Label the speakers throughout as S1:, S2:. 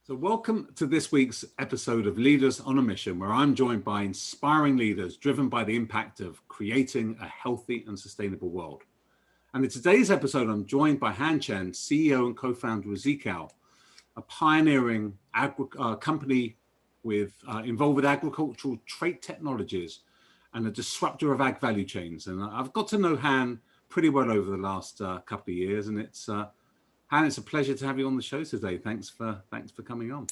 S1: So welcome to this week's episode of Leaders on a Mission, where I'm joined by inspiring leaders driven by the impact of creating a healthy and sustainable world. And in today's episode, I'm joined by Han Chen, CEO and co-founder of Zeakal, a pioneering company involved with agricultural trait technologies and a disruptor of ag value chains. And I've got to know Han pretty well over the last couple of years, and Han, it's a pleasure to have you on the show today. Thanks for coming on.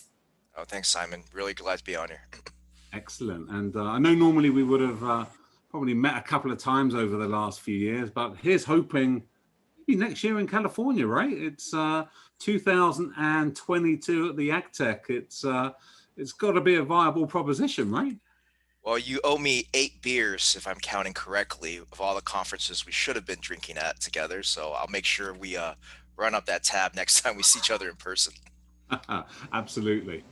S2: Oh, thanks, Simon. Really glad to be on here.
S1: Excellent. And I know normally we would have probably met a couple of times over the last few years, but here's hoping maybe next year in California, right? It's 2022 at the AgTech. It's got to be a viable proposition, right?
S2: Well, you owe me 8 beers, if I'm counting correctly, of all the conferences we should have been drinking at together. So I'll make sure we run up that tab next time we see each other in person.
S1: Absolutely.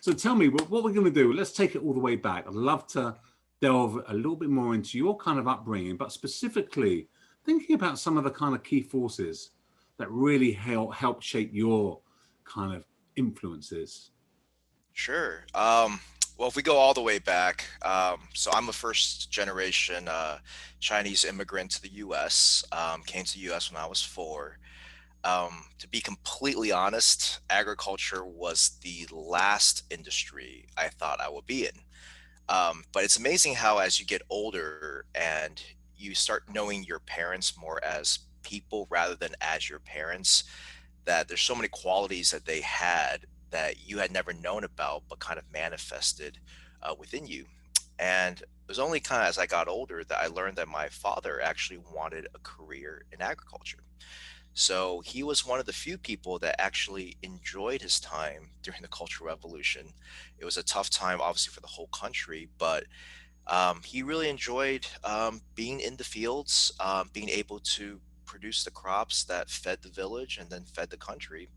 S1: So tell me, what we're going to do, let's take it all the way back. I'd love to delve a little bit more into your kind of upbringing, but specifically thinking about some of the kind of key forces that really help shape your kind of influences.
S2: Sure. Well, if we go all the way back, so I'm a first generation Chinese immigrant to the U.S., came to the U.S. when I was 4. To be completely honest, agriculture was the last industry I thought I would be in. But it's amazing how as you get older and you start knowing your parents more as people rather than as your parents, that there's so many qualities that they had that you had never known about, but kind of manifested within you. And it was only kind of as I got older that I learned that my father actually wanted a career in agriculture. So he was one of the few people that actually enjoyed his time during the Cultural Revolution. It was a tough time, obviously, for the whole country, but he really enjoyed being in the fields, being able to produce the crops that fed the village and then fed the country.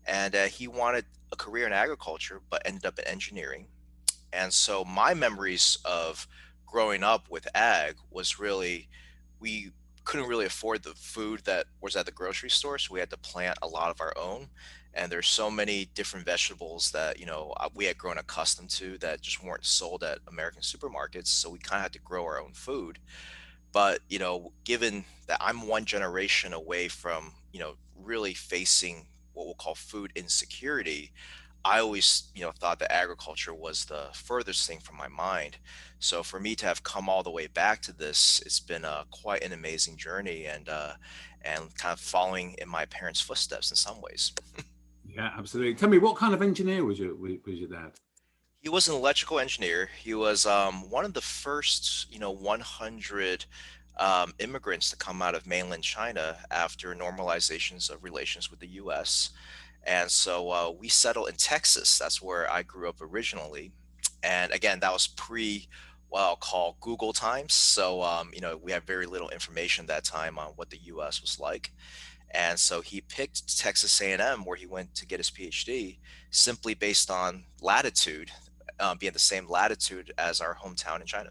S2: And he wanted a career in agriculture, but ended up in engineering. And so my memories of growing up with ag was really, we couldn't really afford the food that was at the grocery store, so we had to plant a lot of our own. And there's so many different vegetables that we had grown accustomed to that just weren't sold at American supermarkets, so we kind of had to grow our own food. But given that I'm one generation away from really facing what we'll call food insecurity, I always, thought that agriculture was the furthest thing from my mind. So for me to have come all the way back to this, it's been quite an amazing journey, and kind of following in my parents' footsteps in some ways.
S1: Yeah, absolutely. Tell me, what kind of engineer was your dad?
S2: He was an electrical engineer. He was one of the first, 100 immigrants to come out of mainland China after normalizations of relations with the U.S. And so we settled in Texas. That's where I grew up originally. And again, that was pre what I'll call Google times. So, we had very little information at that time on what the US was like. And so he picked Texas A&M, where he went to get his PhD, simply based on latitude, being the same latitude as our hometown in China.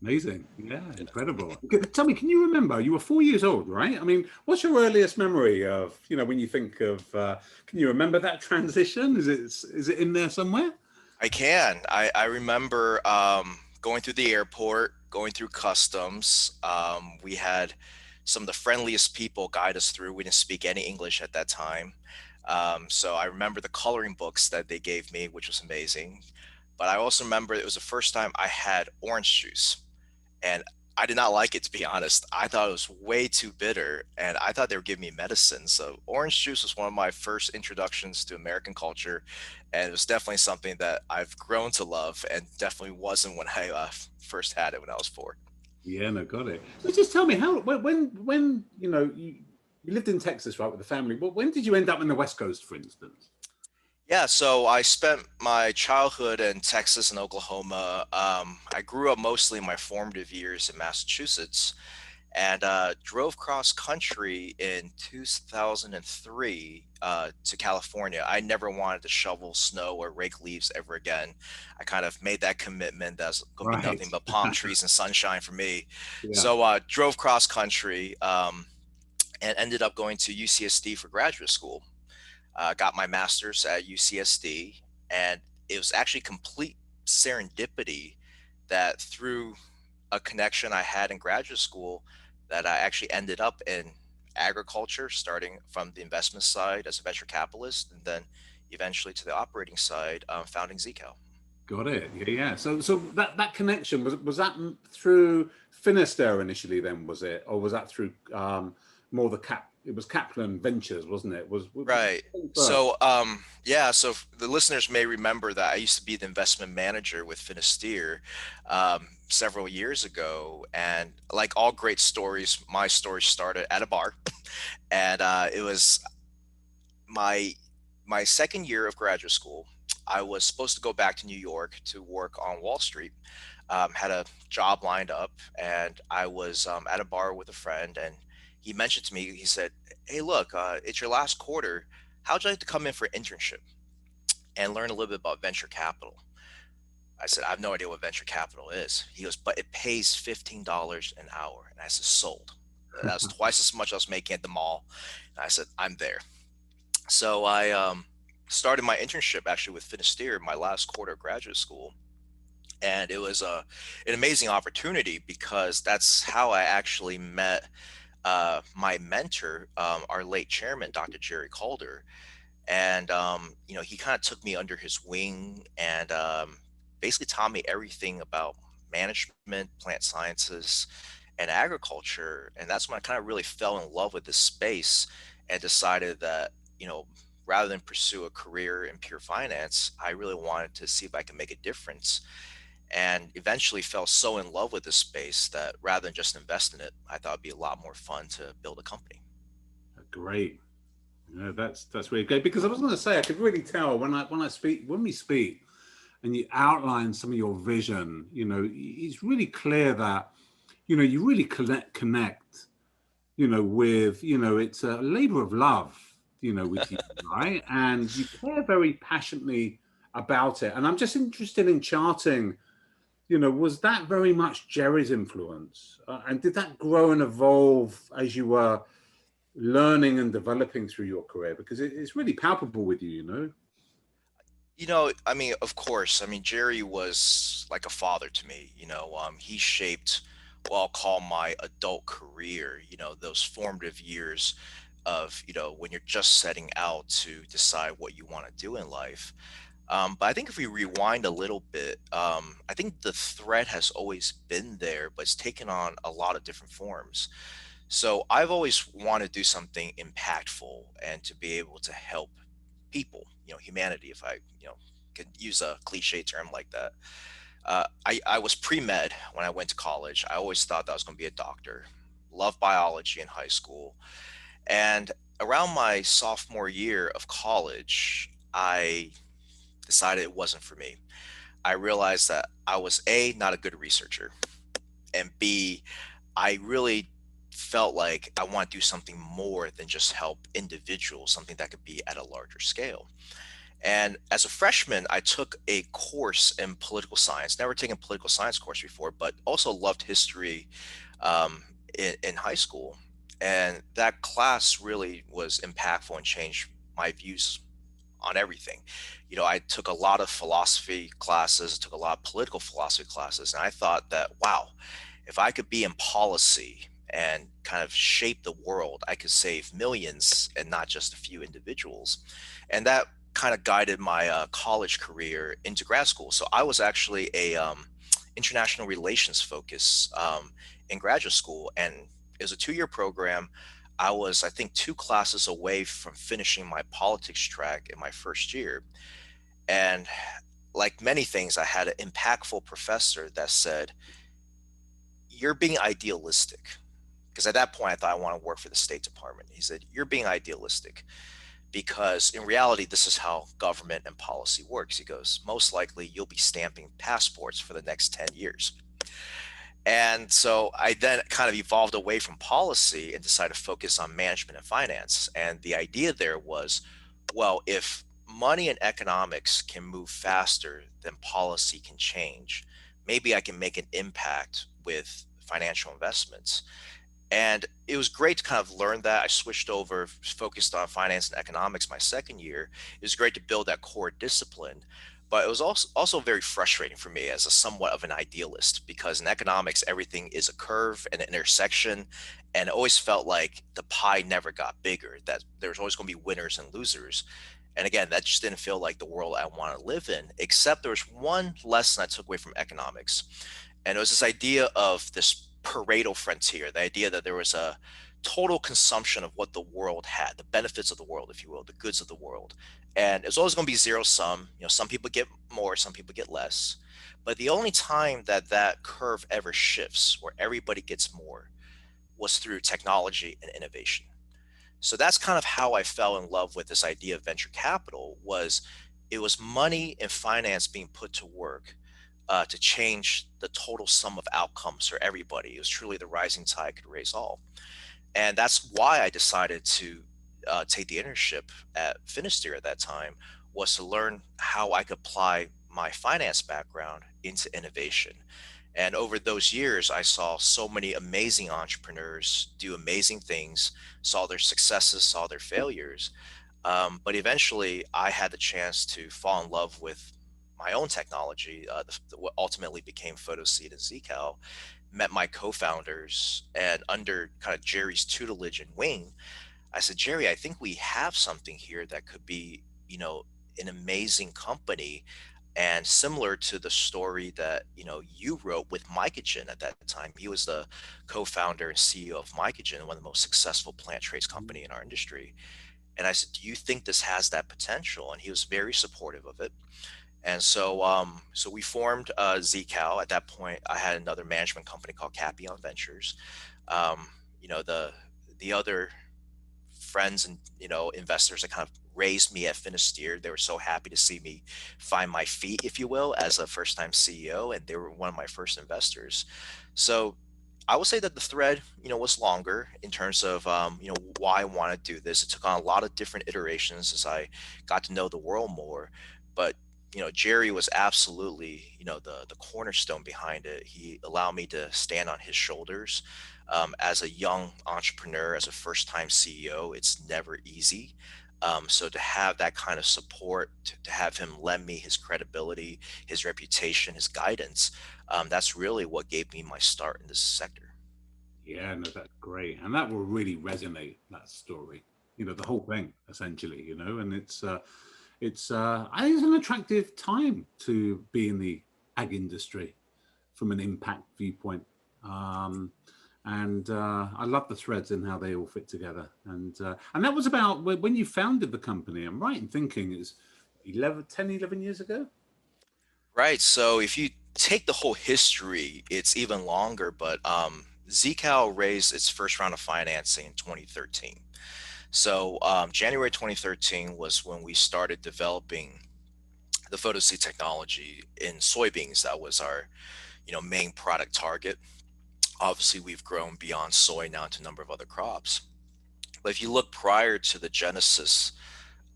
S1: Amazing. Yeah, incredible. Tell me, can you remember, you were 4 years old, right? I mean, what's your earliest memory of, when you think of, can you remember that transition? Is it in there somewhere?
S2: I can. I remember going through the airport, going through customs. We had some of the friendliest people guide us through. We didn't speak any English at that time. So I remember the coloring books that they gave me, which was amazing. But I also remember it was the first time I had orange juice. And I did not like it, to be honest. I thought it was way too bitter, and I thought they were giving me medicine. So orange juice was one of my first introductions to American culture, and it was definitely something that I've grown to love, and definitely wasn't when I first had it when I was 4.
S1: Yeah, no, got it. So just tell me, when you lived in Texas, right, with the family, but when did you end up in the West Coast, for instance?
S2: Yeah, so I spent my childhood in Texas and Oklahoma. I grew up mostly in my formative years in Massachusetts, and drove cross country in 2003 to California. I never wanted to shovel snow or rake leaves ever again. I kind of made that commitment. That's going to be nothing but palm trees and sunshine for me. Yeah. So drove cross country and ended up going to UCSD for graduate school. Got my master's at UCSD, and it was actually complete serendipity that through a connection I had in graduate school that I actually ended up in agriculture, starting from the investment side as a venture capitalist, and then eventually to the operating side, founding Zeakal.
S1: Got it. Yeah, yeah. So that connection was that through Finisterre initially, then was it, or was that through more the cap? It was Kaplan Ventures, wasn't it? Was
S2: Right.
S1: first?
S2: So, yeah, so the listeners may remember that I used to be the investment manager with Finisterre several years ago. And like all great stories, my story started at a bar. And it was my my second year of graduate school. I was supposed to go back to New York to work on Wall Street. Had a job lined up, and I was at a bar with a friend, and he mentioned to me, he said, "Hey, look, it's your last quarter. How'd you like to come in for an internship and learn a little bit about venture capital?" I said, "I have no idea what venture capital is." He goes, "But it pays $15 an hour." And I said, "Sold." That's twice as much I was making at the mall. And I said, "I'm there." So I started my internship actually with Finisterre my last quarter of graduate school. And it was an amazing opportunity because that's how I actually met my mentor, our late chairman, Dr. Jerry Caulder. And, he kind of took me under his wing and basically taught me everything about management, plant sciences, and agriculture. And that's when I kind of really fell in love with this space and decided that, rather than pursue a career in pure finance, I really wanted to see if I could make a difference, and eventually fell so in love with this space that rather than just invest in it, I thought it'd be a lot more fun to build a company.
S1: Great. Yeah, that's really great because I was going to say I could really tell when we speak and you outline some of your vision. It's really clear that you really connect. With it's a labor of love. With you, right, and you care very passionately about it. And I'm just interested in charting. Was that very much Jerry's influence, and did that grow and evolve as you were learning and developing through your career? Because it's really palpable with you.
S2: I mean, of course, I mean, Jerry was like a father to me. He shaped what I'll call my adult career, those formative years of, when you're just setting out to decide what you want to do in life. But I think if we rewind a little bit, I think the thread has always been there, but it's taken on a lot of different forms. So I've always wanted to do something impactful and to be able to help people, humanity, if I, could use a cliche term like that. I was pre-med when I went to college. I always thought that I was going to be a doctor. Loved biology in high school. And around my sophomore year of college, I decided it wasn't for me. I realized that I was A, not a good researcher, and B, I really felt like I want to do something more than just help individuals, something that could be at a larger scale. And as a freshman, I took a course in political science. Never taken a political science course before, but also loved history in high school. And that class really was impactful and changed my views on everything. I took a lot of philosophy classes, took a lot of political philosophy classes, and I thought that, wow, if I could be in policy and kind of shape the world, I could save millions and not just a few individuals. And that kind of guided my college career into grad school. So I was actually a international relations focus in graduate school, and it was a 2-year program. I was, I think, 2 classes away from finishing my politics track in my first year. And like many things, I had an impactful professor that said, "You're being idealistic." Because at that point, I thought I want to work for the State Department. He said, "You're being idealistic because in reality, this is how government and policy works." He goes, "Most likely, you'll be stamping passports for the next 10 years." And so I then kind of evolved away from policy and decided to focus on management and finance. And the idea there was, well, if money and economics can move faster than policy can change, maybe I can make an impact with financial investments. And it was great to kind of learn that. I switched over, focused on finance and economics my second year. It was great to build that core discipline, but it was also very frustrating for me as a somewhat of an idealist, because in economics, everything is a curve and an intersection. And it always felt like the pie never got bigger, that there's always going to be winners and losers. And again, that just didn't feel like the world I want to live in, except there was one lesson I took away from economics. And it was this idea of this Pareto frontier, the idea that there was a total consumption of what the world had, the benefits of the world, if you will, the goods of the world. And it's always going to be zero sum. You know, some people get more, some people get less. But the only time that that curve ever shifts, where everybody gets more, was through technology and innovation. So that's kind of how I fell in love with this idea of venture capital. Was it was money and finance being put to work to change the total sum of outcomes for everybody. It was truly the rising tide could raise all. And that's why I decided to take the internship at Finisterre at that time, was to learn how I could apply my finance background into innovation. And over those years, I saw so many amazing entrepreneurs do amazing things, saw their successes, saw their failures. But eventually, I had the chance to fall in love with my own technology, what ultimately became Photoseed and Zeakal. Met my co-founders, and under kind of Jerry's tutelage and wing, I said, Jerry, I think we have something here that could be, an amazing company. And similar to the story that, you wrote with Mycogen at that time. He was the co-founder and CEO of Mycogen, one of the most successful plant traits company in our industry. And I said, do you think this has that potential? And he was very supportive of it. And so we formed Zeakal. At that point, I had another management company called Capion Ventures. Um, the other friends and investors that kind of raised me at Finisterre, they were so happy to see me find my feet, if you will, as a first-time CEO, and they were one of my first investors. So I would say that the thread, was longer in terms of, why I want to do this. It took on a lot of different iterations as I got to know the world more. But, Jerry was absolutely, the cornerstone behind it. He allowed me to stand on his shoulders. As a young entrepreneur, as a first-time CEO, it's never easy. So to have that kind of support, to have him lend me his credibility, his reputation, his guidance, that's really what gave me my start in this sector.
S1: Yeah, no, that's great. And that will really resonate, that story, the whole thing, essentially, and I think it's an attractive time to be in the ag industry from an impact viewpoint. And I love the threads and how they all fit together. And that was about when you founded the company. I'm right in thinking it's 11 years ago.
S2: Right. So if you take the whole history, it's even longer, but Zcal raised its first round of financing in 2013. So January 2013 was when we started developing the photoseed technology in soybeans. That was our, main product target. Obviously, we've grown beyond soy now into a number of other crops. But if you look prior to the genesis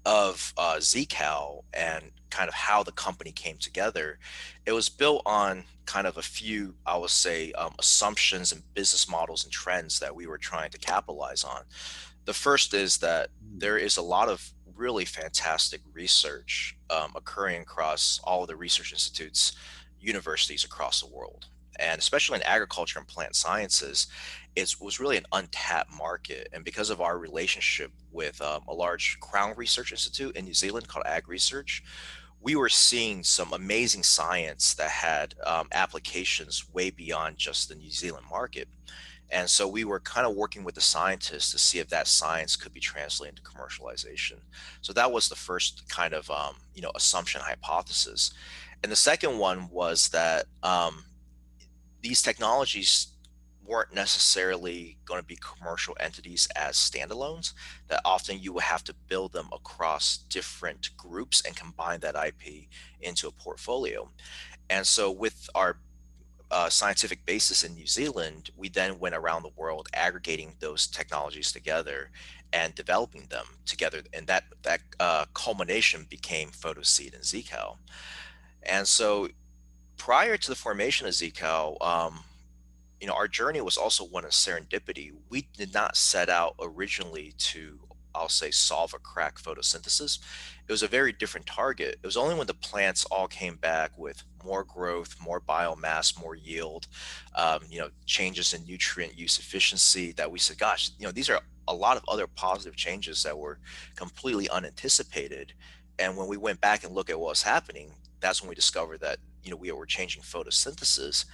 S2: of Zeakal and kind of how the company came together, it was built on kind of a few, I would say, assumptions and business models and trends that we were trying to capitalize on. The first is that there is a lot of really fantastic research occurring across all of the research institutes, universities across the world. And especially in agriculture and plant sciences, it was really an untapped market. And because of our relationship with a large Crown Research Institute in New Zealand called Ag Research, we were seeing some amazing science that had applications way beyond just the New Zealand market. And so we were kind of working with the scientists to see if that science could be translated into commercialization. So that was the first kind of, assumption hypothesis. And the second one was that these technologies weren't necessarily going to be commercial entities as standalones, that often you would have to build them across different groups and combine that IP into a portfolio. And so with our scientific basis in New Zealand, we then went around the world aggregating those technologies together and developing them together. And that culmination became Photoseed and Zeakal. And so prior to the formation of Zeakal, our journey was also one of serendipity. We did not set out originally to, I'll say, solve or crack photosynthesis. It was a very different target. It was only when the plants all came back with more growth, more biomass, more yield, changes in nutrient use efficiency, that we said, gosh, these are a lot of other positive changes that were completely unanticipated. And when we went back and looked at what was happening, that's when we discovered that, we were changing photosynthesis,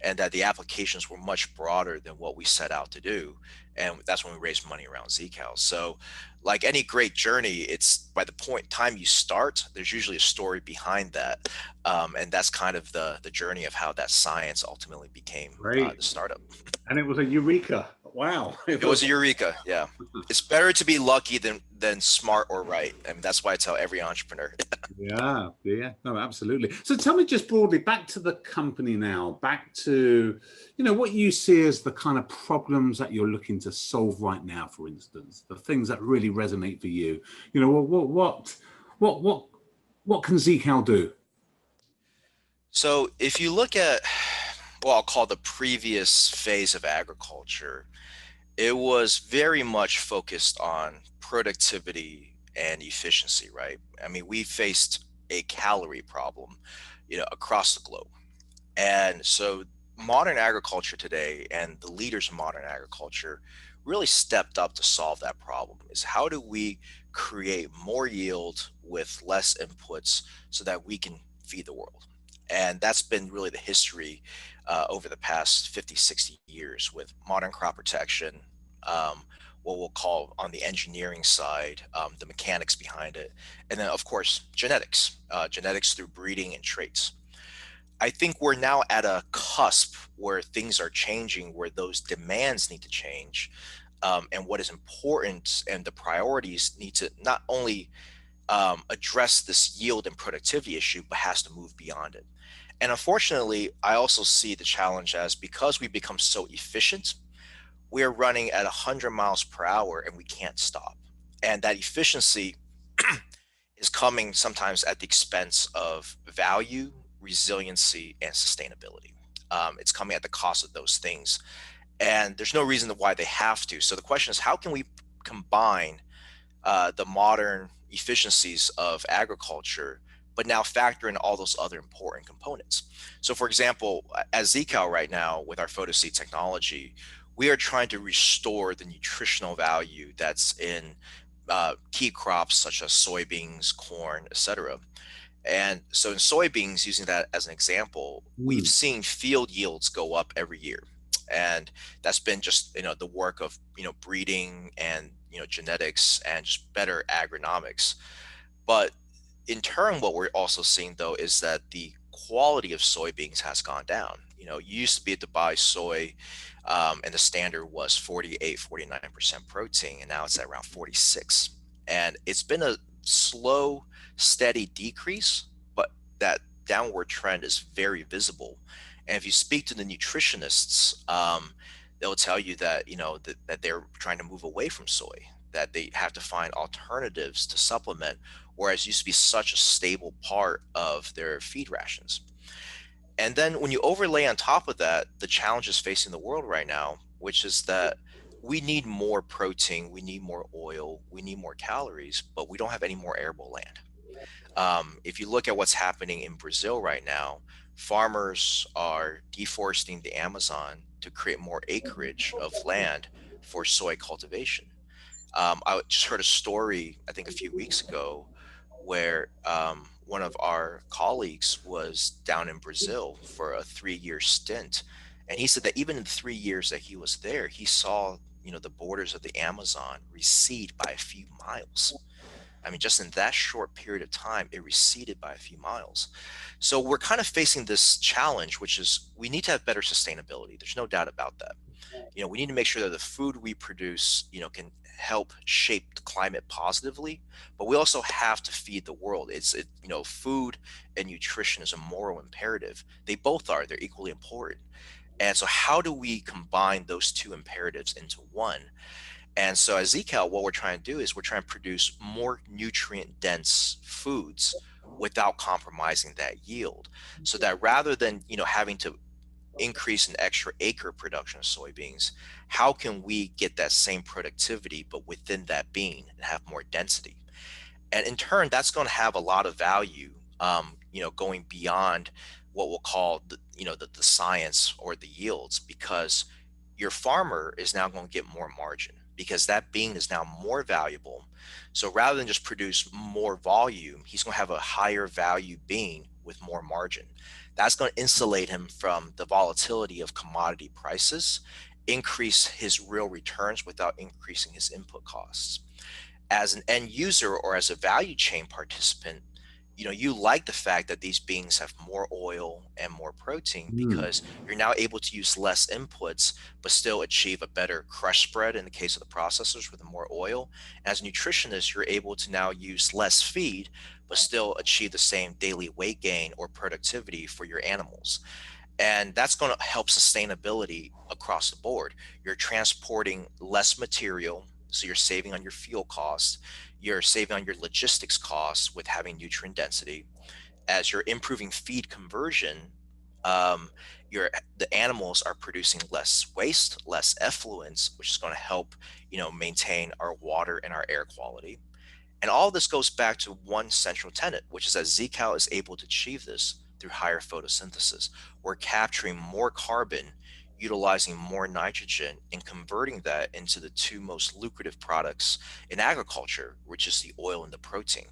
S2: and that the applications were much broader than what we set out to do. And that's when we raised money around Zeakal. So like any great journey, it's by the time you start, there's usually a story behind that. And that's kind of the journey of how that science ultimately became
S1: Great.
S2: the startup.
S1: And it was a eureka. Wow.
S2: It was a eureka. Yeah. It's better to be lucky than smart or right. I mean, that's why I tell every entrepreneur.
S1: Yeah, no, absolutely. So tell me just broadly, back to the company now, back to, what you see as the kind of problems that you're looking to solve right now, for instance, the things that really resonate for you. What can Zeakal do?
S2: So if you look at what I'll call the previous phase of agriculture, it was very much focused on productivity and efficiency, right? I mean, we faced a calorie problem, across the globe. And so modern agriculture today, and the leaders of modern agriculture, really stepped up to solve that problem. Is how do we create more yield with less inputs so that we can feed the world? And that's been really the history over the past 50, 60 years with modern crop protection, what we'll call on the engineering side, the mechanics behind it, and then of course genetics through breeding and traits. I think we're now at a cusp where things are changing, where those demands need to change, and what is important and the priorities need to not only address this yield and productivity issue, but has to move beyond it. And unfortunately, I also see the challenge as, because we become so efficient, we are running at 100 miles per hour and we can't stop. And that efficiency is coming sometimes at the expense of value, resiliency, and sustainability. It's coming at the cost of those things. And there's no reason why they have to. So the question is, how can we combine the modern efficiencies of agriculture, but now factor in all those other important components? So for example, at Zeakal right now, with our PhotoSeed technology, we are trying to restore the nutritional value that's in key crops such as soybeans, corn, etc. And so in soybeans, using that as an example, we've seen field yields go up every year. And that's been just, the work of, breeding and, genetics and just better agronomics. But in turn, what we're also seeing though, is that the quality of soybeans has gone down. You used to be able to buy soy, and the standard was 48, 49% protein, and now it's at around 46. And it's been a slow, steady decrease, but that downward trend is very visible. And if you speak to the nutritionists, they'll tell you that, that they're trying to move away from soy, that they have to find alternatives to supplement, whereas it used to be such a stable part of their feed rations. And then when you overlay on top of that the challenges facing the world right now, which is that we need more protein, we need more oil, we need more calories, but we don't have any more arable land. If you look at what's happening in Brazil right now, farmers are deforesting the Amazon to create more acreage of land for soy cultivation. I just heard a story, I think a few weeks ago, where one of our colleagues was down in Brazil for a 3-year stint. And he said that even in the 3 years that he was there, he saw, the borders of the Amazon recede by a few miles. I mean, just in that short period of time, it receded by a few miles. So we're kind of facing this challenge, which is we need to have better sustainability. There's no doubt about that. We need to make sure that the food we produce, can help shape the climate positively, but we also have to feed the world. Food and nutrition is a moral imperative. They both are, they're equally important. And so how do we combine those two imperatives into one? And so at Zeakal, what we're trying to do is we're trying to produce more nutrient dense foods without compromising that yield, so that rather than, having to increase in extra acre production of soybeans, how can we get that same productivity but within that bean and have more density? And in turn, that's going to have a lot of value, going beyond what we'll call the science or the yields, because your farmer is now going to get more margin because that bean is now more valuable. So rather than just produce more volume, he's going to have a higher value bean with more margin. That's going to insulate him from the volatility of commodity prices, increase his real returns without increasing his input costs. As an end user or as a value chain participant, you like the fact that these beans have more oil and more protein
S1: Mm.
S2: because you're now able to use less inputs but still achieve a better crush spread in the case of the processors with more oil. As a nutritionist, you're able to now use less feed but still achieve the same daily weight gain or productivity for your animals. And that's going to help sustainability across the board. You're transporting less material, so you're saving on your fuel costs. You're saving on your logistics costs with having nutrient density. As you're improving feed conversion, um, the animals are producing less waste, less effluents, which is going to help maintain our water and our air quality. And all this goes back to one central tenet, which is that Zeakal is able to achieve this through higher photosynthesis. We're capturing more carbon, utilizing more nitrogen, and converting that into the two most lucrative products in agriculture, which is the oil and the protein.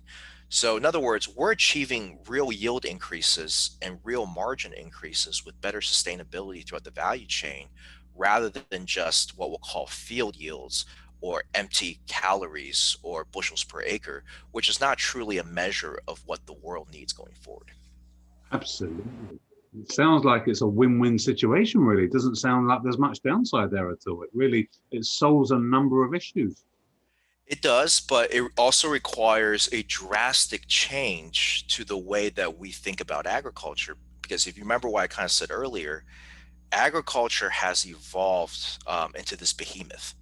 S2: So, in other words, we're achieving real yield increases and real margin increases with better sustainability throughout the value chain rather than just what we'll call field yields or empty calories or bushels per acre, which is not truly a measure of what the world needs going forward.
S1: Absolutely. It sounds like it's a win-win situation, really. It doesn't sound like there's much downside there at all. It solves a number of issues.
S2: It does, but it also requires a drastic change to the way that we think about agriculture. Because if you remember what I kind of said earlier, agriculture has evolved into this behemoth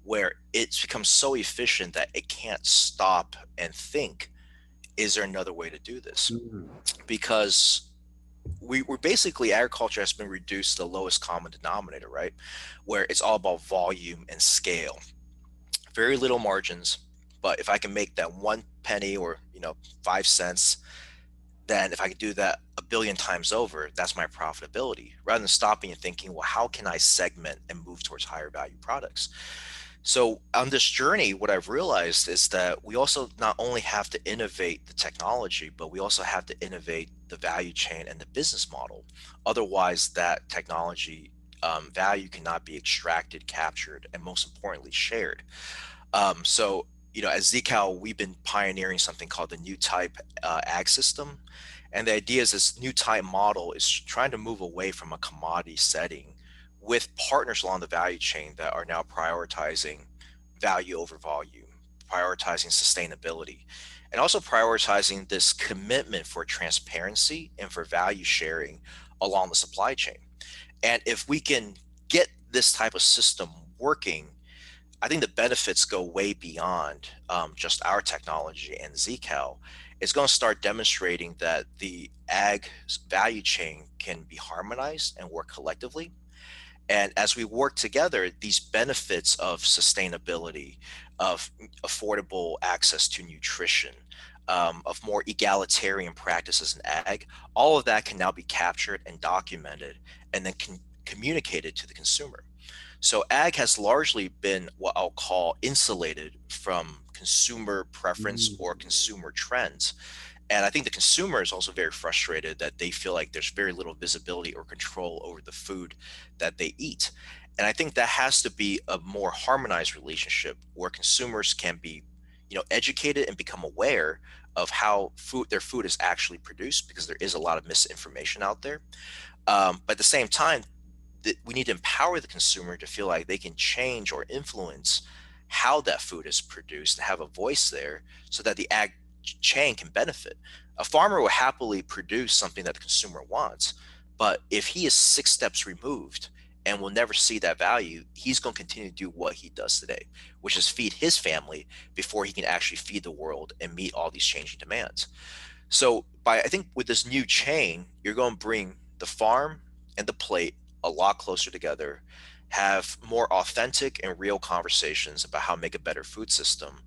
S2: where it's become so efficient that it can't stop and think, is there another way to do this?
S1: Mm.
S2: Because we're basically, agriculture has been reduced to the lowest common denominator, right? Where it's all about volume and scale, very little margins. But if I can make that 1 penny or 5 cents, then if I could do that a billion times over, that's my profitability, rather than stopping and thinking, well, how can I segment and move towards higher value products? So on this journey, what I've realized is that we also not only have to innovate the technology, but we also have to innovate the value chain and the business model. Otherwise, that technology value cannot be extracted, captured, and most importantly, shared. At Zeakal, we've been pioneering something called the new type ag system. And the idea is this new type model is trying to move away from a commodity setting with partners along the value chain that are now prioritizing value over volume, prioritizing sustainability, and also prioritizing this commitment for transparency and for value sharing along the supply chain. And if we can get this type of system working, I think the benefits go way beyond just our technology and Zeakal. It's going to start demonstrating that the ag value chain can be harmonized and work collectively. And as we work together, these benefits of sustainability, of affordable access to nutrition, of more egalitarian practices in ag, all of that can now be captured and documented and then communicated to the consumer. So ag has largely been what I'll call insulated from consumer preference or
S1: Mm.
S2: consumer trends. And I think the consumer is also very frustrated that they feel like there's very little visibility or control over the food that they eat. And I think that has to be a more harmonized relationship where consumers can be, educated and become aware of how their food is actually produced, because there is a lot of misinformation out there. But at the same time, that we need to empower the consumer to feel like they can change or influence how that food is produced and have a voice there so that the ag chain can benefit. A farmer will happily produce something that the consumer wants, but if he is 6 steps removed and will never see that value, he's going to continue to do what he does today, which is feed his family before he can actually feed the world and meet all these changing demands. So I think with this new chain, you're going to bring the farm and the plate a lot closer together, have more authentic and real conversations about how to make a better food system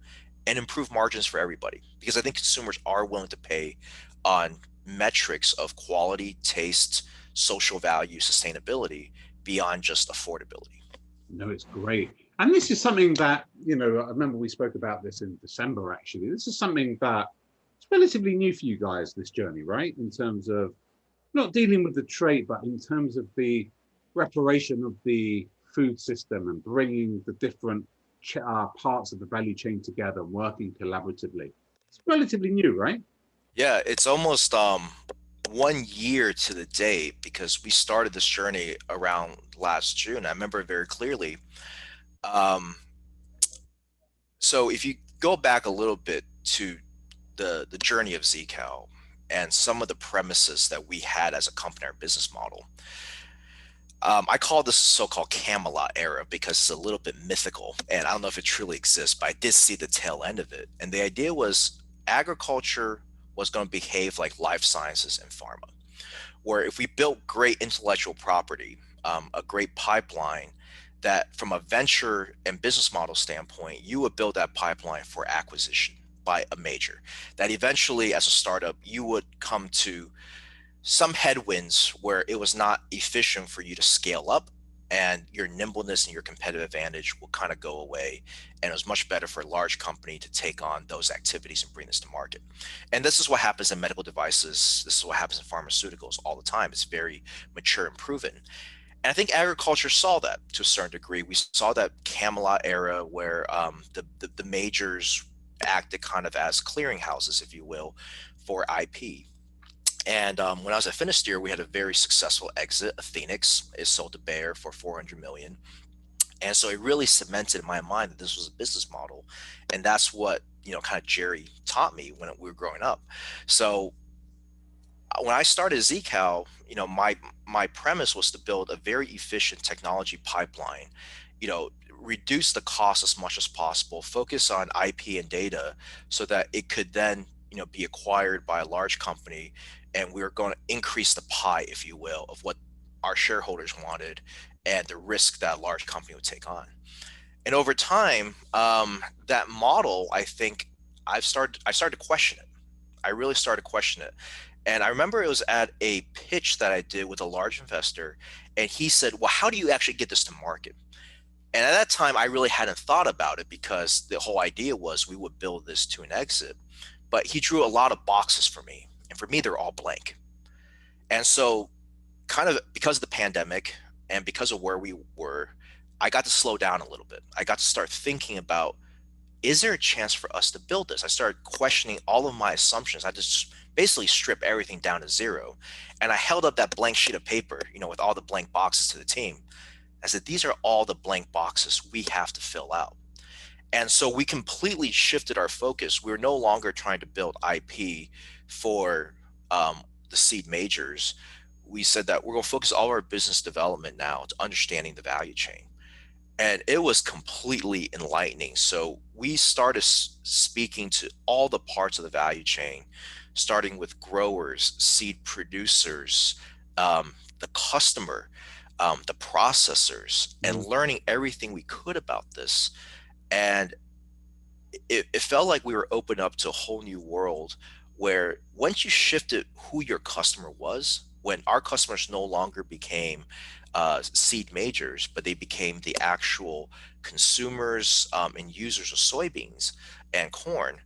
S2: and improve margins for everybody. Because I think consumers are willing to pay on metrics of quality, taste, social value, sustainability beyond just affordability.
S1: No, it's great. And this is something that, I remember we spoke about this in December, actually. This is something that it's relatively new for you guys, this journey, right? In terms of not dealing with the trade, but in terms of the reparation of the food system and bringing the different parts of the value chain together and working collaboratively. It's relatively new, right?
S2: Yeah, it's almost 1 year to the date because we started this journey around last June. I remember it very clearly. Um, so if you go back a little bit to the journey of Zeakal and some of the premises that we had as a company, our business model, I call this so-called Camelot Era because it's a little bit mythical, and I don't know if it truly exists, but I did see the tail end of it. And the idea was agriculture was going to behave like life sciences and pharma, where if we built great intellectual property, a great pipeline, that from a venture and business model standpoint, you would build that pipeline for acquisition by a major. That eventually, as a startup, you would come to some headwinds where it was not efficient for you to scale up, and your nimbleness and your competitive advantage will kind of go away. And it was much better for a large company to take on those activities and bring this to market. And this is what happens in medical devices. This is what happens in pharmaceuticals all the time. It's very mature and proven. And I think agriculture saw that to a certain degree. We saw that Camelot era where the majors acted kind of as clearinghouses, if you will, for IP. And when I was at Finisterre, we had a very successful exit. Phoenix is sold to Bayer for 400 million. And so it really cemented in my mind that this was a business model. And that's what, kind of Jerry taught me when we were growing up. So when I started Zeakal, my premise was to build a very efficient technology pipeline, reduce the cost as much as possible, focus on IP and data so that it could then, be acquired by a large company. And we were going to increase the pie, if you will, of what our shareholders wanted and the risk that a large company would take on. And over time, that model, I think I started to question it. I really started to question it. And I remember it was at a pitch that I did with a large investor, and he said, well, how do you actually get this to market? And at that time, I really hadn't thought about it because the whole idea was we would build this to an exit. But he drew a lot of boxes for me. And for me, they're all blank. And so kind of because of the pandemic and because of where we were, I got to slow down a little bit. I got to start thinking about, is there a chance for us to build this? I started questioning all of my assumptions. I just basically stripped everything down to zero. And I held up that blank sheet of paper, with all the blank boxes to the team. I said, these are all the blank boxes we have to fill out. And so we completely shifted our focus. We're no longer trying to build IP for the seed majors. We said that we're going to focus all our business development now to understanding the value chain. And it was completely enlightening. So we started speaking to all the parts of the value chain, starting with growers, seed producers, the customer, the processors, and learning everything we could about this. And it felt like we were opened up to a whole new world where once you shifted who your customer was, when our customers no longer became seed majors, but they became the actual consumers and users of soybeans and corn,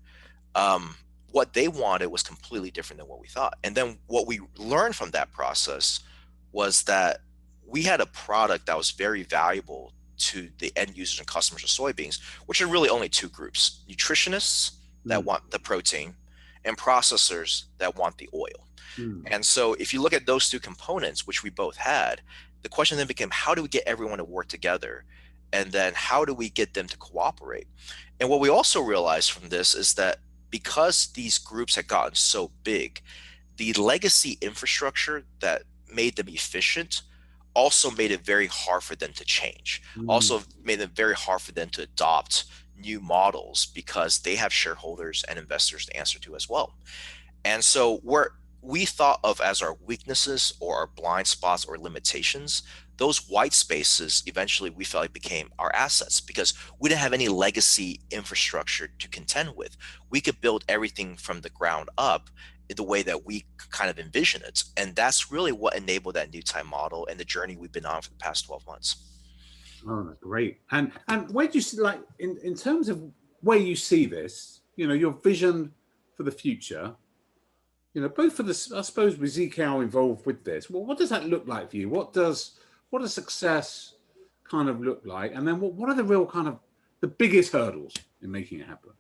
S2: what they wanted was completely different than what we thought. And then what we learned from that process was that we had a product that was very valuable to the end users and customers of soybeans, which are really only two groups: nutritionists that want the protein and processors that want the oil. And so if you look at those two components, which we both had, the question then became, how do we get everyone to work together? And then how do we get them to cooperate? And what we also realized from this is that because these groups had gotten so big, the legacy infrastructure that made them efficient also made it very hard for them to change, also made it very hard for them to adopt new models because they have shareholders and investors to answer to as well. And so we thought of as our weaknesses or our blind spots or limitations, those white spaces eventually we felt like became our assets because we didn't have any legacy infrastructure to contend with. We could build everything from the ground up the way that we kind of envision it. And that's really what enabled that new time model and the journey we've been on for the past 12 months.
S1: Oh, great. And where do you see, like, in terms of where you see this, your vision for the future, both for this, I suppose, with Zeakal involved with this, well, what does that look like for you? What does success kind of look like? And then what are the real kind of the biggest hurdles in making it happen?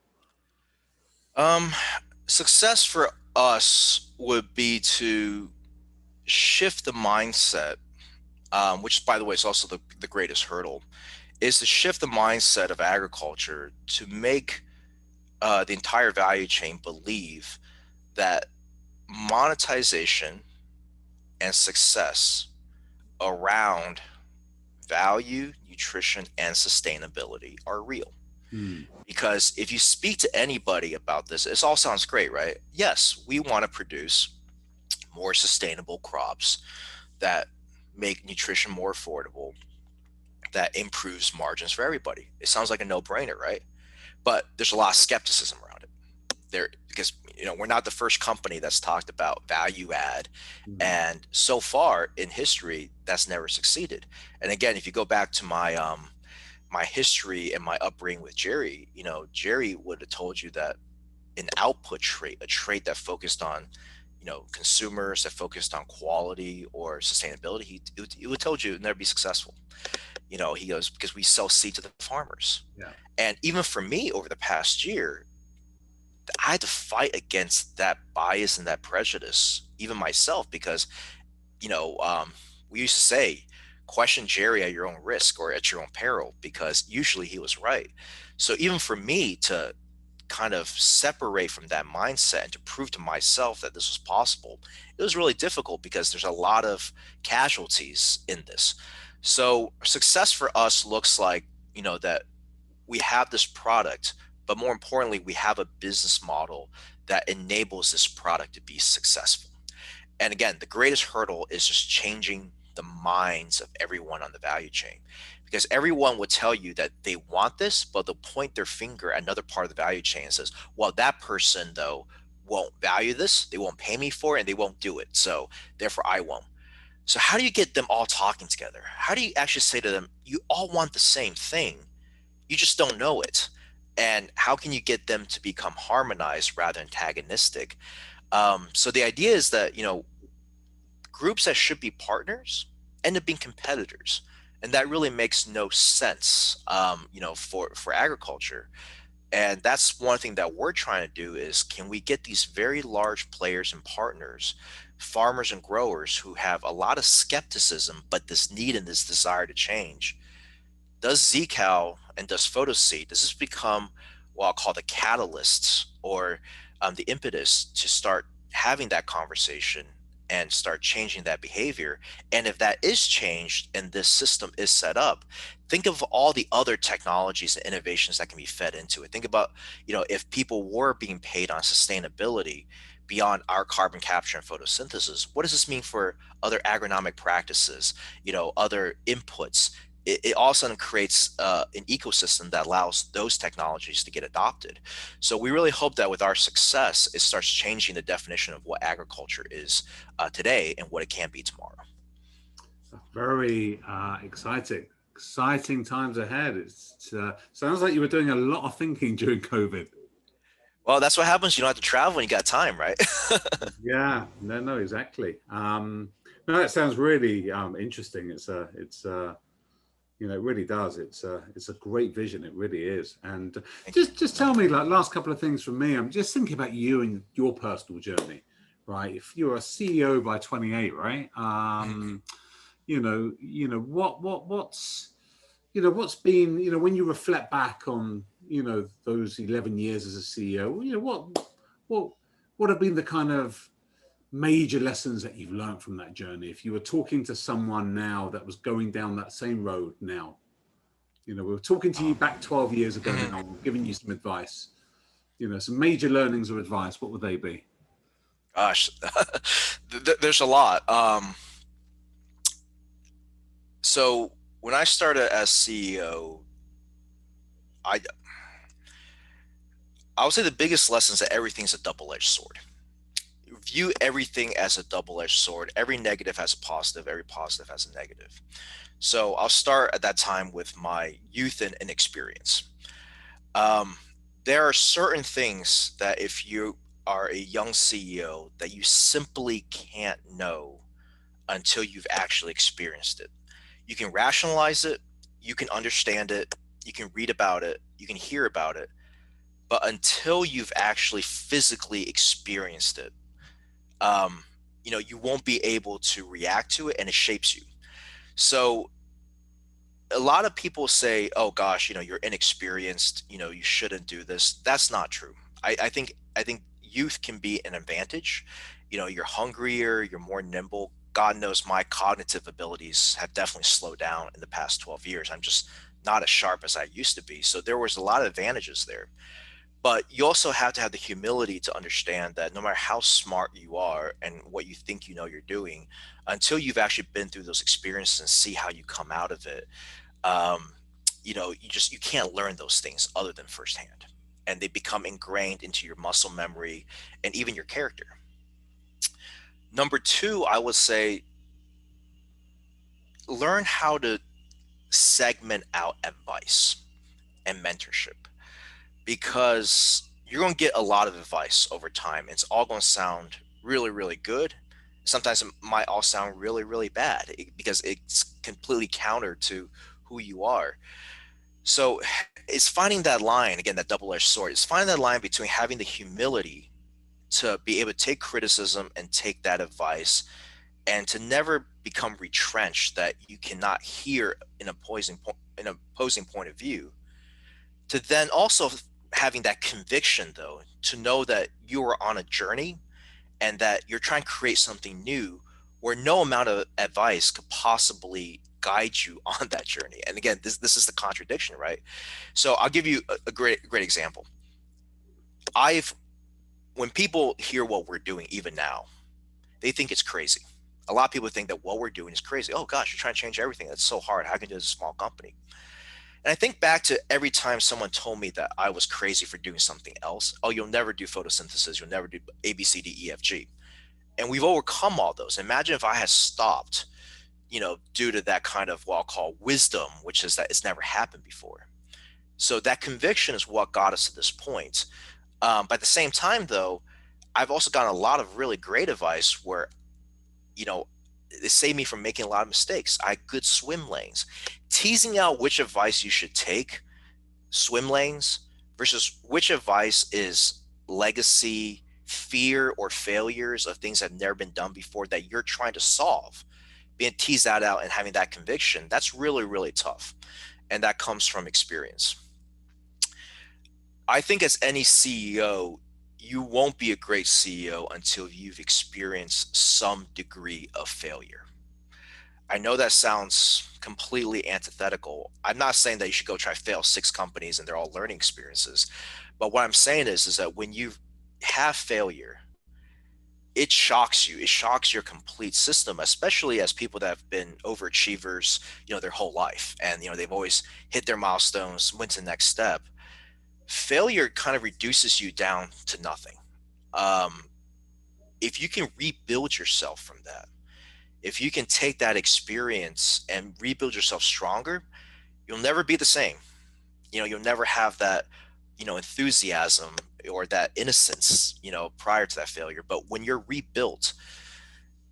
S2: Success for us would be to shift the mindset, which by the way is also the greatest hurdle, is to shift the mindset of agriculture to make the entire value chain believe that monetization and success around value, nutrition, and sustainability are real. Because if you speak to anybody about this, it all sounds great, right? Yes, we want to produce more sustainable crops that make nutrition more affordable, that improves margins for everybody. It sounds like a no-brainer, right? But there's a lot of skepticism around it because we're not the first company that's talked about value add, and so far in history that's never succeeded. And again, if you go back to my my history and my upbringing with Jerry, Jerry would have told you that an output trait, a trait that focused on consumers, that focused on quality or sustainability, he would told you it would never be successful. He goes, because we sell seed to the farmers.
S1: Yeah.
S2: And even for me over the past year, I had to fight against that bias and that prejudice, even myself, because, we used to say, question Jerry at your own risk or at your own peril, because usually he was right. So even for me to kind of separate from that mindset and to prove to myself that this was possible, it was really difficult because there's a lot of casualties in this. So success for us looks like, that we have this product, but more importantly, we have a business model that enables this product to be successful. And again, the greatest hurdle is just changing the minds of everyone on the value chain, because everyone would tell you that they want this, but they'll point their finger at another part of the value chain and says, well, that person though won't value this, they won't pay me for it, and they won't do it, so therefore I won't. So how do you get them all talking together? How do you actually say to them, you all want the same thing, you just don't know it? And how can you get them to become harmonized rather than antagonistic? So the idea is that, groups that should be partners end up being competitors. And that really makes no sense, for agriculture. And that's one thing that we're trying to do is, can we get these very large players and partners, farmers and growers who have a lot of skepticism, but this need and this desire to change? Does Zeakal and does PhotoSeed, does this become what I'll call the catalysts or the impetus to start having that conversation and start changing that behavior? And if that is changed and this system is set up, think of all the other technologies and innovations that can be fed into it. Think about, if people were being paid on sustainability beyond our carbon capture and photosynthesis, what does this mean for other agronomic practices, other inputs? It all of a sudden creates an ecosystem that allows those technologies to get adopted. So we really hope that with our success, it starts changing the definition of what agriculture is today and what it can be tomorrow.
S1: Very exciting times ahead. It sounds like you were doing a lot of thinking during COVID.
S2: Well, that's what happens. You don't have to travel when you got time, right?
S1: Yeah, no, exactly. No, that sounds really interesting. It really does. It's a great vision. It really is. And just tell me, like, last couple of things from me. I'm just thinking about you and your personal journey, right? If you're a CEO by 28, right? What's been, when you reflect back on, those 11 years as a CEO, what have been the kind of major lessons that you've learned from that journey? If you were talking to someone now that was going down that same road now, we were talking to you back 12 years ago now, giving you some advice, some major learnings or advice, what would they be?
S2: Gosh, there's a lot. So when I started as CEO, I I would say the biggest lesson is that everything's a double-edged sword. View everything as a double-edged sword. Every negative has a positive, every positive has a negative. So I'll start at that time with my youth and inexperience. Um, there are certain things that if you are a young CEO that you simply can't know until you've actually experienced it. You can rationalize it, you can understand it, you can read about it, you can hear about it, but until you've actually physically experienced it, um, you won't be able to react to it, and it shapes you. So a lot of people say, "Oh gosh, you're inexperienced. You shouldn't do this." That's not true. I think youth can be an advantage. You're hungrier, you're more nimble. God knows my cognitive abilities have definitely slowed down in the past 12 years. I'm just not as sharp as I used to be. So there was a lot of advantages there. But you also have to have the humility to understand that no matter how smart you are and what you think you're doing, until you've actually been through those experiences and see how you come out of it, um, you can't learn those things other than firsthand, and they become ingrained into your muscle memory and even your character. Number two, I would say learn how to segment out advice and mentorship, because you're going to get a lot of advice over time. It's all going to sound really, really good. Sometimes it might all sound really, really bad because it's completely counter to who you are. So it's finding that line, again, that double-edged sword. It's finding that line between having the humility to be able to take criticism and take that advice, and to never become retrenched that you cannot hear an opposing point of view, to then also having that conviction, though, to know that you are on a journey and that you're trying to create something new where no amount of advice could possibly guide you on that journey. And again, this is the contradiction, right? So I'll give you a great example. I've When people hear what we're doing, even now, they think it's crazy. A lot of people think that what we're doing is crazy. Oh gosh, you're trying to change everything. That's so hard. How can you do this as a small company? And I think back to every time someone told me that I was crazy for doing something else. Oh, you'll never do photosynthesis. You'll never do A, B, C, D, E, F, G. And we've overcome all those. Imagine if I had stopped, due to that kind of what I'll call wisdom, which is that it's never happened before. So that conviction is what got us to this point. But at the same time, though, I've also gotten a lot of really great advice where, you know, it saved me from making a lot of mistakes. I had good swim lanes. Teasing out which advice you should take, swim lanes, versus which advice is legacy, fear, or failures of things that have never been done before that you're trying to solve. Being teased that out and having that conviction, that's really, really tough. And that comes from experience. I think as any CEO, you won't be a great CEO until you've experienced some degree of failure. I know that sounds completely antithetical. I'm not saying that you should go try to fail 6 companies and they're all learning experiences. But what I'm saying is that when you have failure, it shocks you. It shocks your complete system, especially as people that have been overachievers, their whole life. And, they've always hit their milestones, went to the next step. Failure kind of reduces you down to nothing. Um, if you can rebuild yourself from that, if you can take that experience and rebuild yourself stronger, you'll never be the same. You'll never have that, enthusiasm or that innocence, prior to that failure. But when you're rebuilt,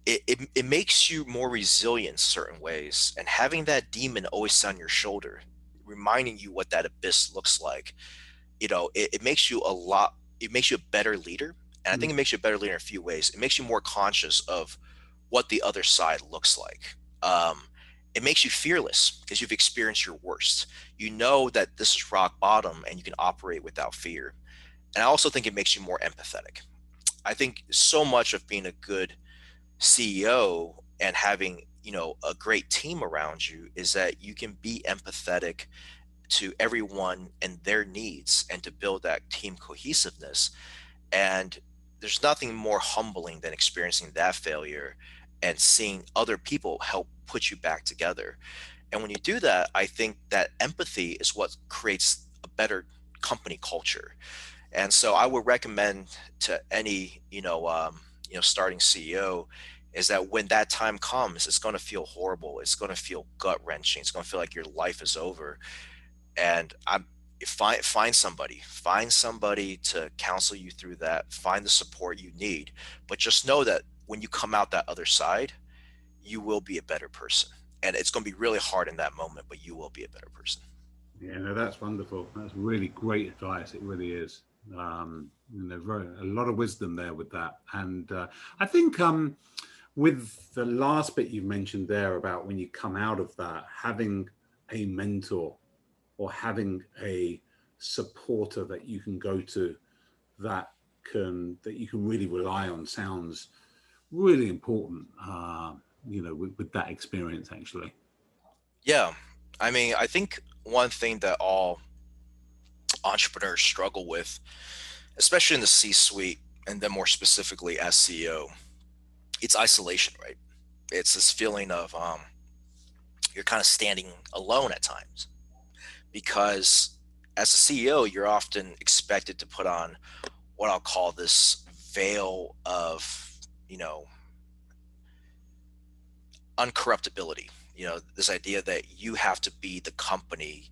S2: it makes you more resilient in certain ways. And having that demon always on your shoulder, reminding you what that abyss looks like, it makes you it makes you a better leader. And I think it makes you a better leader in a few ways. It makes you more conscious of what the other side looks like. It makes you fearless because you've experienced your worst. You know that this is rock bottom and you can operate without fear. And I also think it makes you more empathetic. I think so much of being a good CEO and having, a great team around you is that you can be empathetic to everyone and their needs and to build that team cohesiveness. And there's nothing more humbling than experiencing that failure and seeing other people help put you back together. And when you do that, I think that empathy is what creates a better company culture. And so I would recommend to any, starting CEO is that when that time comes, it's going to feel horrible. It's going to feel gut wrenching. It's going to feel like your life is over. And find somebody to counsel you through that, find the support you need. But just know that when you come out that other side, you will be a better person. And it's going to be really hard in that moment, but you will be a better person.
S1: Yeah, no, that's wonderful. That's really great advice. It really is. A lot of wisdom there with that. And I think with the last bit you mentioned there about when you come out of that, having a mentor or having a supporter that you can go to that you can really rely on sounds really important. With that experience, actually.
S2: Yeah. I mean, I think one thing that all entrepreneurs struggle with, especially in the C-suite, and then more specifically as CEO, it's isolation, right? It's this feeling of you're kind of standing alone at times because as a CEO, you're often expected to put on what I'll call this veil of, you know, uncorruptibility. This idea that you have to be the company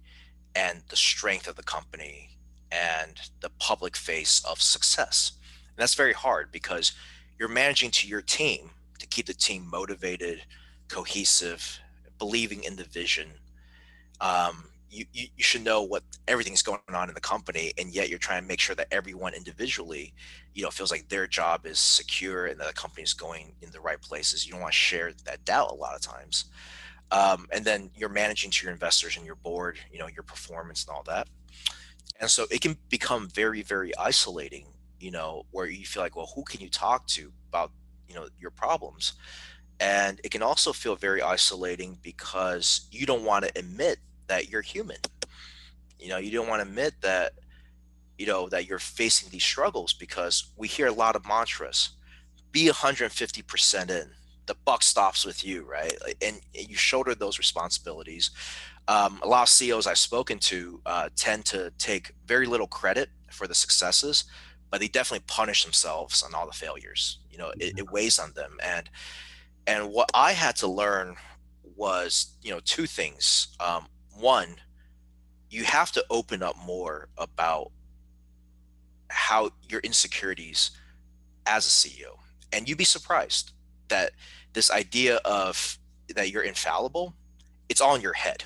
S2: and the strength of the company and the public face of success. And that's very hard because you're managing to your team to keep the team motivated, cohesive, believing in the vision. You should know what everything's going on in the company, and yet you're trying to make sure that everyone individually, feels like their job is secure and that the company is going in the right places. You don't want to share that doubt a lot of times. And then you're managing to your investors and your board, your performance and all that. And so it can become very, very isolating, where you feel like, well, who can you talk to about, your problems? And it can also feel very isolating because you don't want to admit that you're human. You don't want to admit that, that you're facing these struggles because we hear a lot of mantras. Be 150% in. The buck stops with you, right? And you shoulder those responsibilities. A lot of CEOs I've spoken to tend to take very little credit for the successes, but they definitely punish themselves on all the failures. It weighs on them. And what I had to learn was, two things. One, you have to open up more about how your insecurities as a CEO. And you'd be surprised that this idea of that you're infallible, it's all in your head.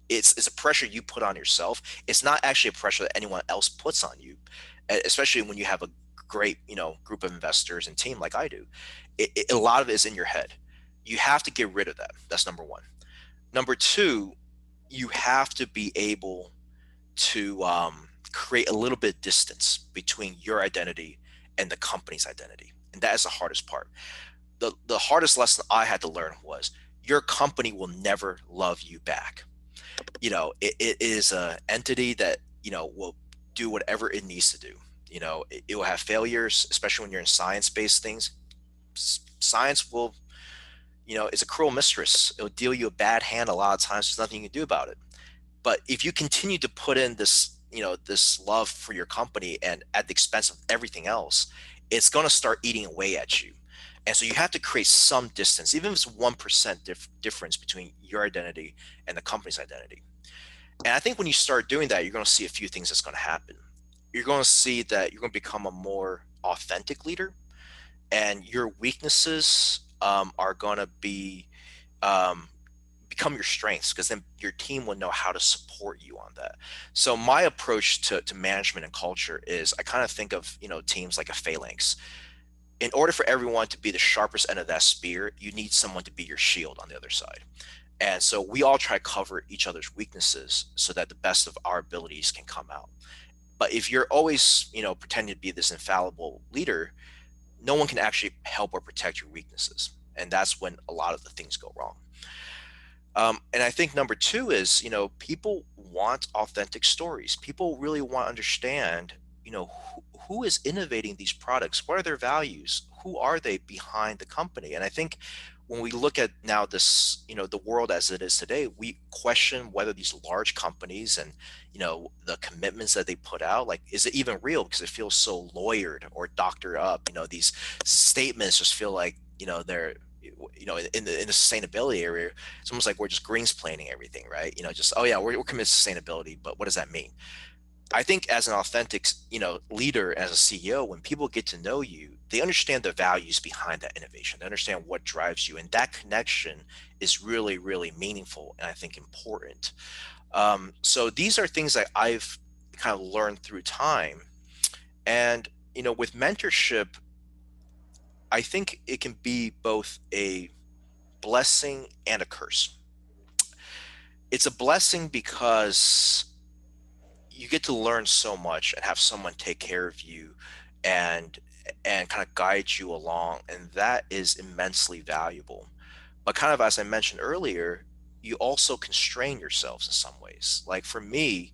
S2: It's a pressure you put on yourself. It's not actually a pressure that anyone else puts on you, especially when you have a great, group of investors and team like I do. A lot of it is in your head. You have to get rid of that. That's number one. Number two, you have to be able to create a little bit of distance between your identity and the company's identity. And that is the hardest part. The hardest lesson I had to learn was your company will never love you back. It is an entity that, will do whatever it needs to do. It will have failures, especially when you're in science-based things. Science will, it's a cruel mistress. It'll deal you a bad hand a lot of times. There's nothing you can do about it. But if you continue to put in this, this love for your company and at the expense of everything else, it's going to start eating away at you. And so you have to create some distance, even if it's 1% difference between your identity and the company's identity. And I think when you start doing that, you're going to see a few things that's going to happen. You're going to see that you're going to become a more authentic leader, and your weaknesses are going to become your strengths, because then your team will know how to support you on that. So my approach to management and culture is I kind of think of, teams like a phalanx. In order for everyone to be the sharpest end of that spear, you need someone to be your shield on the other side. And so we all try to cover each other's weaknesses so that the best of our abilities can come out. But if you're always, pretending to be this infallible leader, no one can actually help or protect your weaknesses. And that's when a lot of the things go wrong. And I think number two is, people want authentic stories. People really want to understand, who is innovating these products? What are their values? who are they behind the company? And I think when we look at now this, the world as it is today, we question whether these large companies and, the commitments that they put out, like, is it even real? Because it feels so lawyered or doctored up. These statements just feel like, they're, in the sustainability area, it's almost like we're just greensplaining everything, right? Just, oh yeah, we're committed to sustainability, but what does that mean? I think as an authentic, leader, as a CEO, when people get to know you, they understand the values behind that innovation. They understand what drives you, and that connection is really, really meaningful and I think important. So these are things that I've kind of learned through time, and with mentorship, I think it can be both a blessing and a curse. It's a blessing because you get to learn so much and have someone take care of you and kind of guide you along, and that is immensely valuable. But kind of as I mentioned earlier, you also constrain yourselves in some ways. Like for me,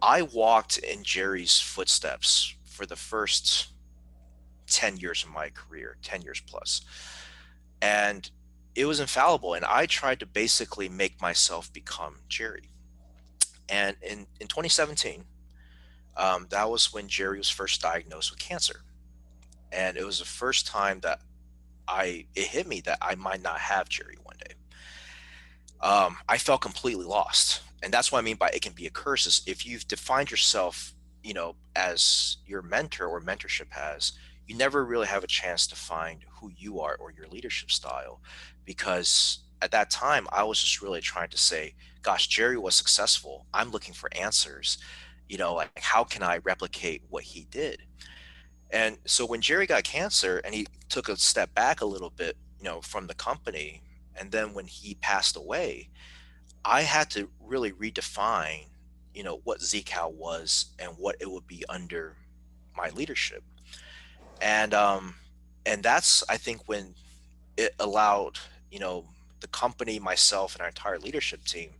S2: I walked in Jerry's footsteps for the first 10 years of my career, 10 years plus, and it was infallible, and I tried to basically make myself become Jerry. And in 2017, that was when Jerry was first diagnosed with cancer. And it was the first time that it hit me that I might not have Jerry one day. I felt completely lost. And that's what I mean by it can be a curse, is if you've defined yourself, as your mentor or mentorship has, you never really have a chance to find who you are or your leadership style. Because at that time, I was just really trying to say, gosh, Jerry was successful. I'm looking for answers. Like, how can I replicate what he did? And so when Jerry got cancer and he took a step back a little bit, from the company, and then when he passed away, I had to really redefine, what Zeakal was and what it would be under my leadership. And that's, I think, when it allowed, the company, myself, and our entire leadership team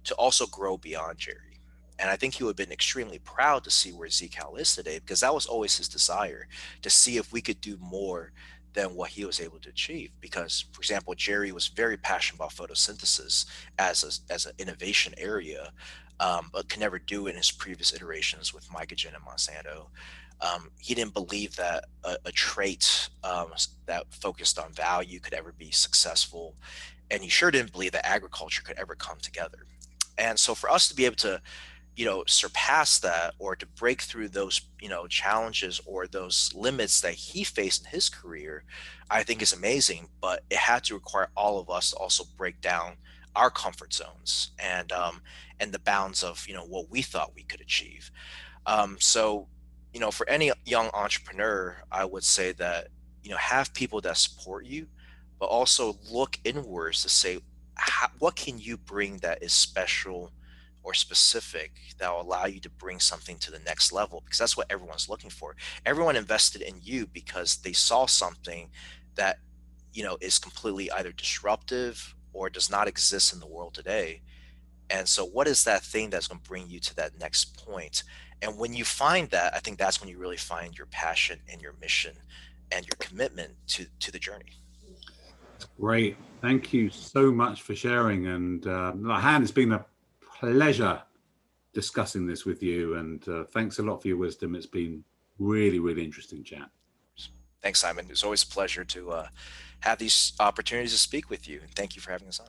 S2: to also grow beyond Jerry. And I think he would have been extremely proud to see where Zeakal is today, because that was always his desire, to see if we could do more than what he was able to achieve. Because, for example, Jerry was very passionate about photosynthesis as an innovation area, but could never do it in his previous iterations with Mycogen and Monsanto. He didn't believe that a trait that focused on value could ever be successful. And he sure didn't believe that agriculture could ever come together. And so for us to be able to, surpass that, or to break through those, challenges or those limits that he faced in his career, I think is amazing. But it had to require all of us to also break down our comfort zones and the bounds of, what we thought we could achieve. So, for any young entrepreneur, I would say that, have people that support you, but also look inwards to say, what can you bring that is special or specific that will allow you to bring something to the next level? Because that's what everyone's looking for. Everyone invested in you because they saw something that, is completely either disruptive or does not exist in the world today. And so what is that thing that's going to bring you to that next point? And when you find that, I think that's when you really find your passion and your mission and your commitment to the journey.
S1: Great. Thank you so much for sharing. And Han, it's been a pleasure discussing this with you. And thanks a lot for your wisdom. It's been really, really interesting chat.
S2: Thanks, Simon. It's always a pleasure to have these opportunities to speak with you. And thank you for having us on.